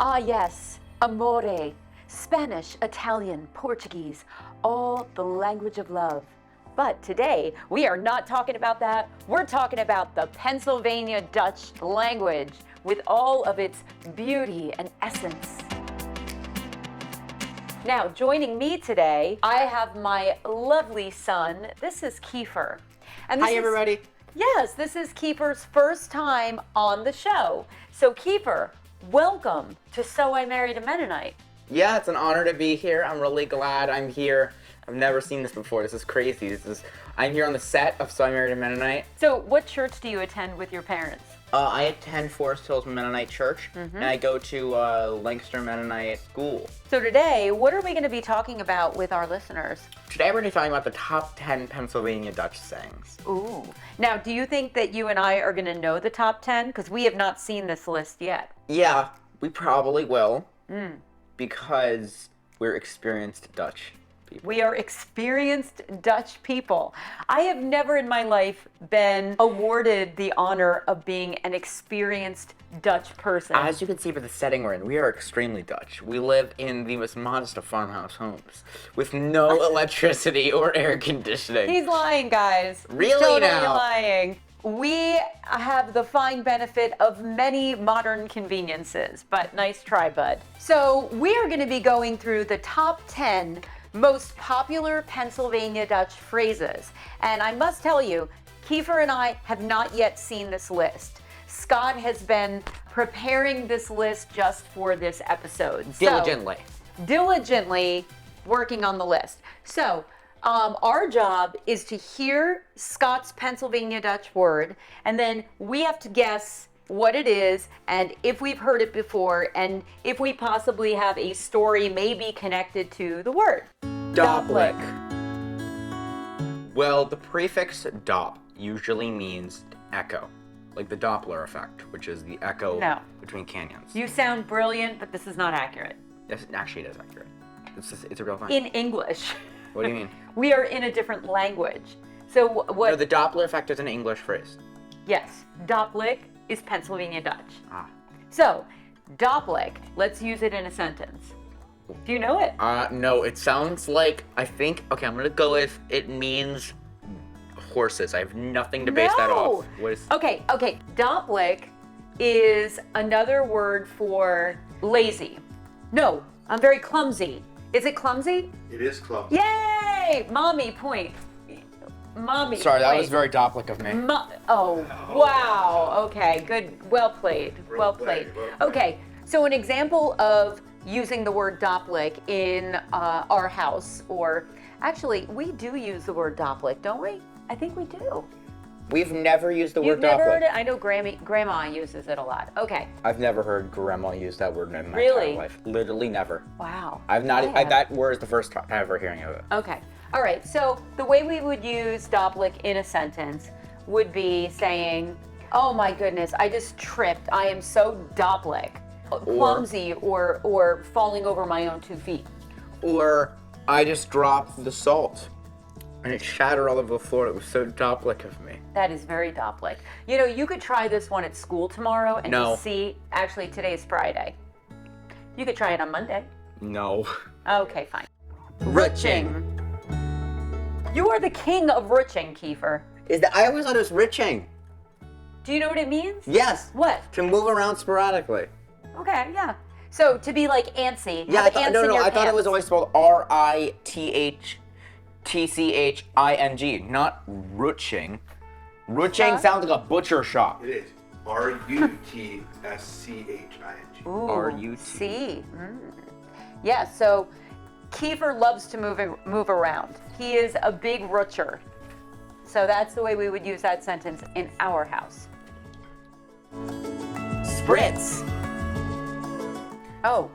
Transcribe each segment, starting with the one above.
Ah, yes, amore, Spanish, Italian, Portuguese, all the language of love. But today, we are not talking about that. We're talking about the Pennsylvania Dutch language with all of its beauty and essence. Now, joining me today, I have my lovely son. This is Kiefer. And Hi, everybody. Yes, this is Kiefer's first time on the show. So, Kiefer, welcome to So I Married a Mennonite. Yeah, it's an honor to be here. I'm really glad I'm here. I've never seen this before. This is crazy. I'm here on the set of So I Married a Mennonite. So, what church do you attend with your parents? I attend Forest Hills Mennonite Church, and I go to Lancaster Mennonite School. So today, what are we going to be talking about with our listeners? Today we're going to be talking about the top 10 Pennsylvania Dutch sayings. Ooh. Now, do you think that you and I are going to know the top 10? Because we have not seen this list yet. Yeah, we probably will, because we're experienced Dutch people. We are experienced Dutch people. I have never in my life been awarded the honor of being an experienced Dutch person. As you can see by the setting we're in, we are extremely Dutch. We live in the most modest of farmhouse homes with no electricity or air conditioning. He's lying, guys. Really He's totally now? lying. We have the fine benefit of many modern conveniences, but nice try, bud. So we are going to be going through the top 10 most popular Pennsylvania Dutch phrases. And I must tell you, Kiefer and I have not yet seen this list. Scott has been preparing this list just for this episode. Diligently working on the list. So, our job is to hear Scott's Pennsylvania Dutch word, and then we have to guess what it is, and if we've heard it before, and if we possibly have a story maybe connected to the word. Doplic. Well, the prefix dop usually means echo, like the Doppler effect, which is the echo between canyons. You sound brilliant, but this is not accurate. Yes, actually, it is accurate. It's a real thing. In English. What do you mean? We are in a different language. So what? No, the Doppler effect is an English phrase. Yes, Doplic is Pennsylvania Dutch. Ah. So, Doplic, let's use it in a sentence. Do you know it? No, it sounds like, I'm gonna go with, it means horses. I have nothing to base that off. What is... Okay. Doplic is another word for lazy. No, I'm very clumsy. Is it clumsy? It is clumsy. Yay! Mommy, point. Mommy. Sorry, that point. was very Doplic of me. Wow. Okay, good. Well played. Well played. Okay, so an example of using the word Doplic in our house, or actually, we do use the word Doplic, don't we? I think we do. We've never used the You've word never Doplic. heard it? I know Grandma uses it a lot. Okay. I've never heard grandma use that word in my Really? entire life. Literally never. Wow. That word is the first time ever hearing of it. Okay. All right. So the way we would use Doplic in a sentence would be saying, "Oh my goodness, I just tripped. I am so Doplic." Clumsy or falling over my own 2 feet. Or, I just dropped the salt and it shattered all over the floor. It was so Doplic of me. That is very Doplic. You know, you could try this one at school tomorrow and just see. Actually, today is Friday. You could try it on Monday. No. Okay, fine. Rutching. You are the king of Rutching, Kiefer. I always thought it was Rutching. Do you know what it means? Yes. What? To move around sporadically. Okay, yeah. So to be like antsy. Yeah, have ants in your I thought it pants. was always spelled R-I-T-H-T-C-H-I-N-G, not Rutching. Rutching sounds like a butcher shop. It is. R-U-T-S-C-H-I-N-G. Ooh, R-U-T. see. Yeah, so Kiefer loves to move around. He is a big Rutcher. So that's the way we would use that sentence in our house. Spritz. Oh.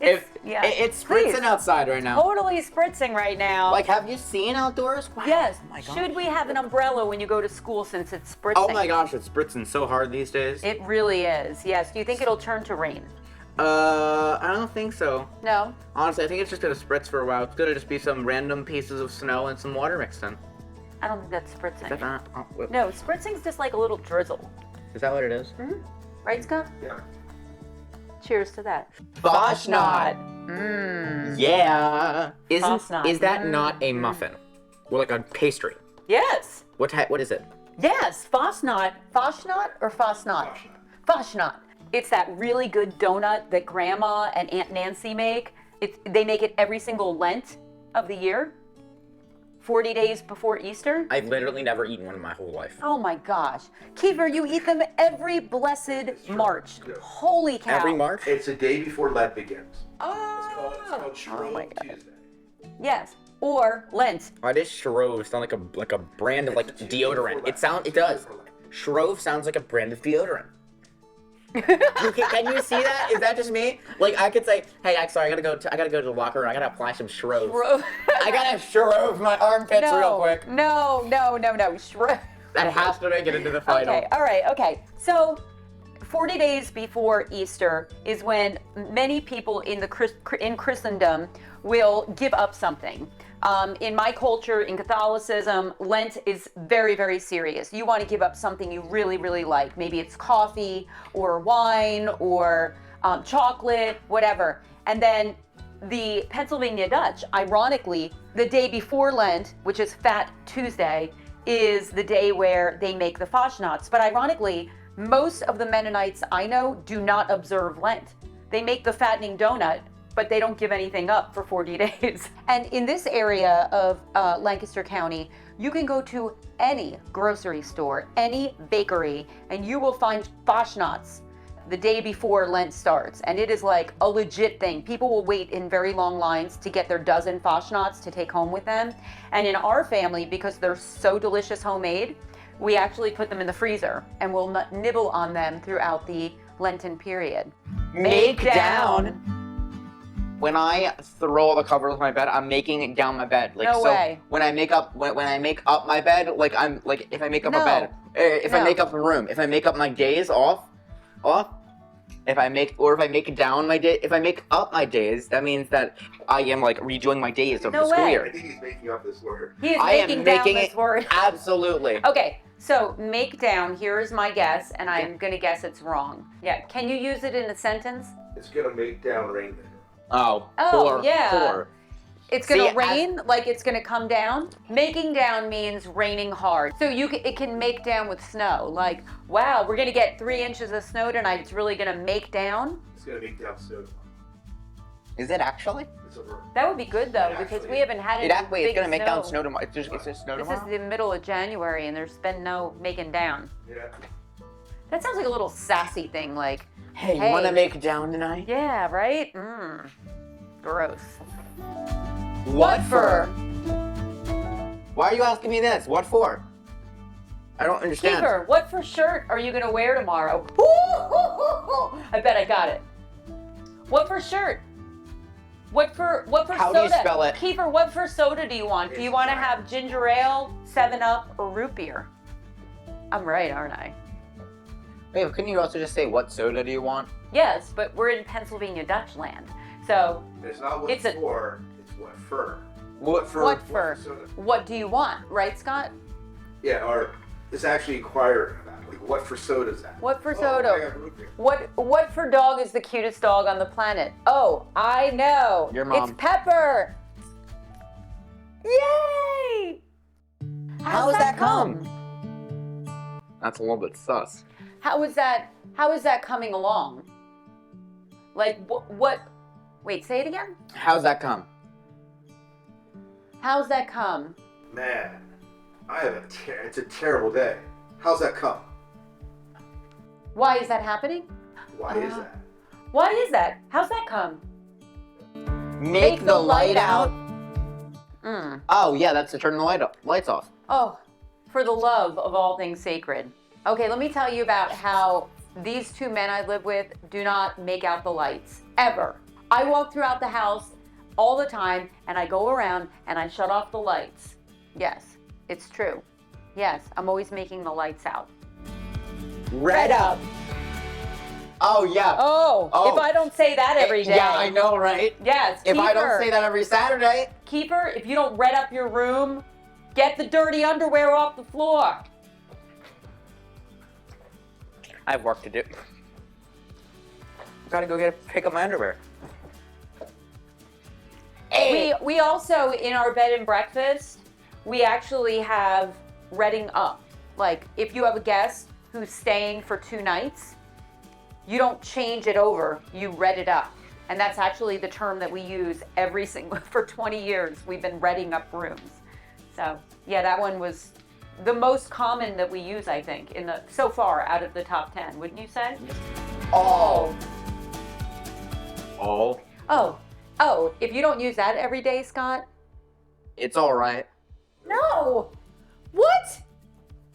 It's spritzing outside right now. Totally spritzing right now. Like, have you seen outdoors? Wow. Yes. Oh my gosh. Should we have an umbrella when you go to school since it's spritzing? Oh my gosh, it's spritzing so hard these days. It really is. Yes. Do you think it'll turn to rain? I don't think so. No? Honestly, I think it's just gonna spritz for a while. It's gonna just be some random pieces of snow and some water mixed in. I don't think that's spritzing. Is that not? Oh, wait. No, spritzing's just like a little drizzle. Is that what it is? Right, Scott? Yeah. Cheers to that. Fasnacht. Yeah. Fasnacht. Is that not a muffin? Or like a pastry? Yes. What is it? Yes. Fasnacht. Fasnacht or Fasnacht? Fasnacht. It's that really good donut that Grandma and Aunt Nancy make. They make it every single Lent of the year. 40 days before Easter. I've literally never eaten one in my whole life. Oh my gosh. Kiefer, you eat them every blessed March. Holy cow. Every March? It's the day before Lent begins. Oh. It's called Shrove Tuesday. Yes. Or Lent. Why does Shrove sound like a brand of like deodorant? It does. Shrove sounds like a brand of deodorant. Can you see that? Is that just me? Like I could say, hey, sorry, I gotta go to the locker room. I gotta apply some Shrove. I gotta Shrove my armpits real quick. No. Shrove. That has to make it into the final. Okay, all right, okay. So 40 days before Easter is when many people in Christendom will give up something. In my culture, in Catholicism, Lent is very, very serious. You want to give up something you really, really like. Maybe it's coffee or wine or chocolate, whatever. And then the Pennsylvania Dutch, ironically, the day before Lent, which is Fat Tuesday, is the day where they make the Fasnachts. But ironically, most of the Mennonites I know do not observe Lent. They make the fattening donut, but they don't give anything up for 40 days. And in this area of Lancaster County, you can go to any grocery store, any bakery, and you will find Fasnachts the day before Lent starts. And it is like a legit thing. People will wait in very long lines to get their dozen Fasnachts to take home with them. And in our family, because they're so delicious homemade, we actually put them in the freezer and we'll nibble on them throughout the Lenten period. Make down. When I throw all the covers on my bed, I'm making down my bed. Like, No way. When I make up my bed, like I'm like if I make up a bed, if I make up a room, if I make up my days off, if I make up my days, that means that I am like redoing my days of No the school way. year. I think he's making up this word. He is I am making down making this it word. absolutely. Okay, so make down, here is my guess, and I'm gonna guess it's wrong. Yeah, can you use it in a sentence? It's gonna make down rain. Oh, yeah. poor. It's gonna See, rain, like it's gonna come down? Making down means raining hard. So it can make down with snow. Like, wow, we're gonna get 3 inches of snow tonight. It's really gonna make down? It's gonna make down snow. Is it actually? It's a verb. That would be good though, Yeah, because actually. we haven't had any It's big gonna make down snow. snow tomorrow. It's just snow This tomorrow. is the middle of January and there's been no making down. Yeah. That sounds like a little sassy thing, like, Hey, Hey. you wanna make down tonight? yeah, right? Gross. What for? Why are you asking me this? What for? I don't understand. Kiefer, what for shirt are you gonna wear tomorrow? I bet I got it. What for shirt? What for How soda? do you spell it? Kiefer, what for soda do you want? Do you want to have ginger ale, 7-Up, or root beer? I'm right, aren't I? Wait, couldn't you also just say what soda do you want? Yes, but we're in Pennsylvania Dutch land. So, It's not what It's a- for, it's what for. What for? what for? soda. What do you want? Right, Scott? Yeah, or it's actually inquired about. Like, what for soda is that? What for Oh, soda? I got root beer. What for dog is the cutest dog on the planet? Oh, I know. Your mom. It's Pepper. Yay! How does that come? That's a little bit sus. How is that coming along? Like what? Wait, say it again. How's that come? How's that come? Man, I have it's a terrible day. How's that come? Why is that happening? Why is that? Why is that? How's that come? Make the light out. Mm. Oh yeah, that's to turn the lights off. Oh, for the love of all things sacred. Okay, let me tell you about how these two men I live with do not make out the lights, ever. I walk throughout the house all the time, and I go around and I shut off the lights. Yes, it's true. Yes, I'm always making the lights out. Red up. Oh yeah. Oh, Oh. if I don't say that every day. Yeah, I know, right? Yes, If I don't Kiefer. say that every Saturday. Kiefer, if you don't red up your room, get the dirty underwear off the floor. I have work to do. Gotta go pick up my underwear. Hey. We also, in our bed and breakfast, we actually have redding up. Like, if you have a guest who's staying for 2 nights, you don't change it over, you red it up. And that's actually the term that we use for 20 years. We've been redding up rooms. So, yeah, that one was the most common that we use, I think, so far out of the top 10, wouldn't you say? All. Oh, if you don't use that every day, Scott? It's all right. No. What?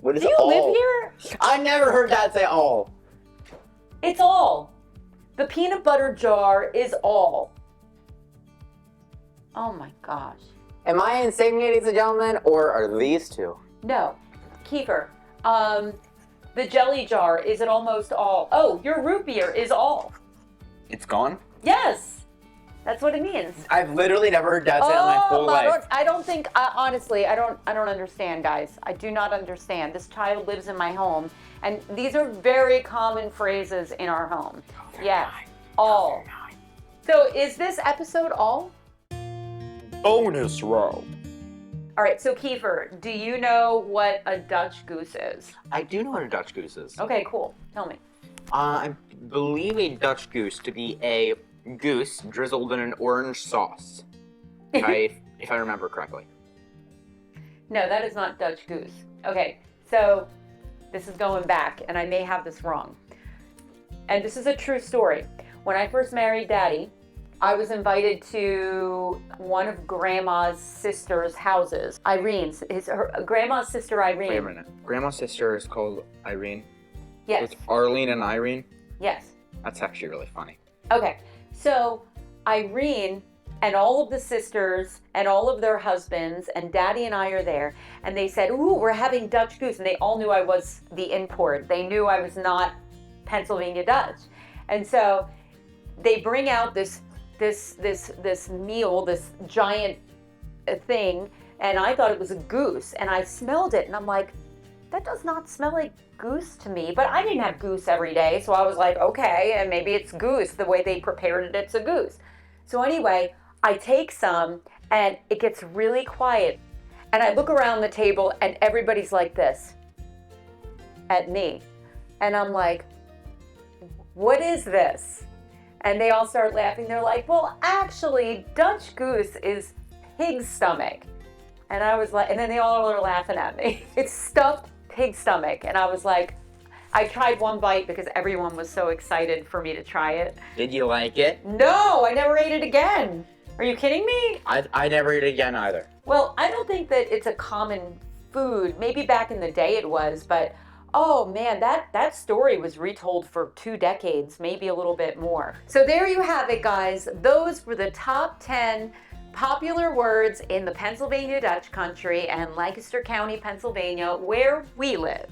What is Do you all? live here? I never heard Dad say all. It's all. The peanut butter jar is all. Oh my gosh. Am I insane, ladies and gentlemen, or are these two? No. Kiefer, the jelly jar, is it almost all? Oh, your root beer is all. It's gone? Yes. That's what it means. I've literally never heard Dad say it in my whole life. Lord. I don't think, honestly, I don't understand, guys. I do not understand. This child lives in my home, and these are very common phrases in our home. Yes, all. So is this episode all? Bonus row. All right, so Kiefer, do you know what a Dutch goose is? I do know what a Dutch goose is. Okay, cool. Tell me. I believe a Dutch goose to be a goose drizzled in an orange sauce. If I remember correctly. No, that is not Dutch goose. Okay, so this is going back, and I may have this wrong. And this is a true story. When I first married Daddy, I was invited to one of Grandma's sister's houses. Irene's, her Grandma's sister Irene. Wait a minute. Grandma's sister is called Irene? Yes. It's Arlene and Irene? Yes. That's actually really funny. Okay, so Irene and all of the sisters and all of their husbands and Daddy and I are there, and they said, ooh, we're having Dutch goose, and they all knew I was the import. They knew I was not Pennsylvania Dutch. And so they bring out this meal, this giant thing, and I thought it was a goose, and I smelled it, and I'm like, that does not smell like goose to me. But I didn't have goose every day, so I was like, okay, and maybe it's goose. The way they prepared it, it's a goose. So anyway, I take some, and it gets really quiet, and I look around the table, and everybody's like this at me, and I'm like, what is this? And they all start laughing. They're like, well, actually, Dutch goose is pig's stomach. And I was like, and then they all are laughing at me. It's stuffed pig stomach. And I was like, I tried one bite because everyone was so excited for me to try it. Did you like it? No, I never ate it again. Are you kidding me? I never ate it again either. Well, I don't think that it's a common food. Maybe back in the day it was, but oh man, that story was retold for 2 decades, maybe a little bit more. So there you have it, guys. Those were the top 10 popular words in the Pennsylvania Dutch Country and Lancaster County, Pennsylvania, where we live.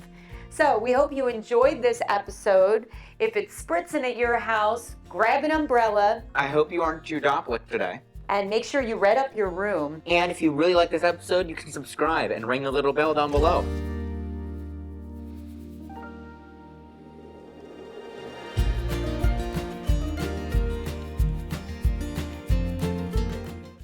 So we hope you enjoyed this episode. If it's spritzing at your house, grab an umbrella. I hope you aren't too Doplic today. And make sure you red up your room. And if you really like this episode, you can subscribe and ring the little bell down below.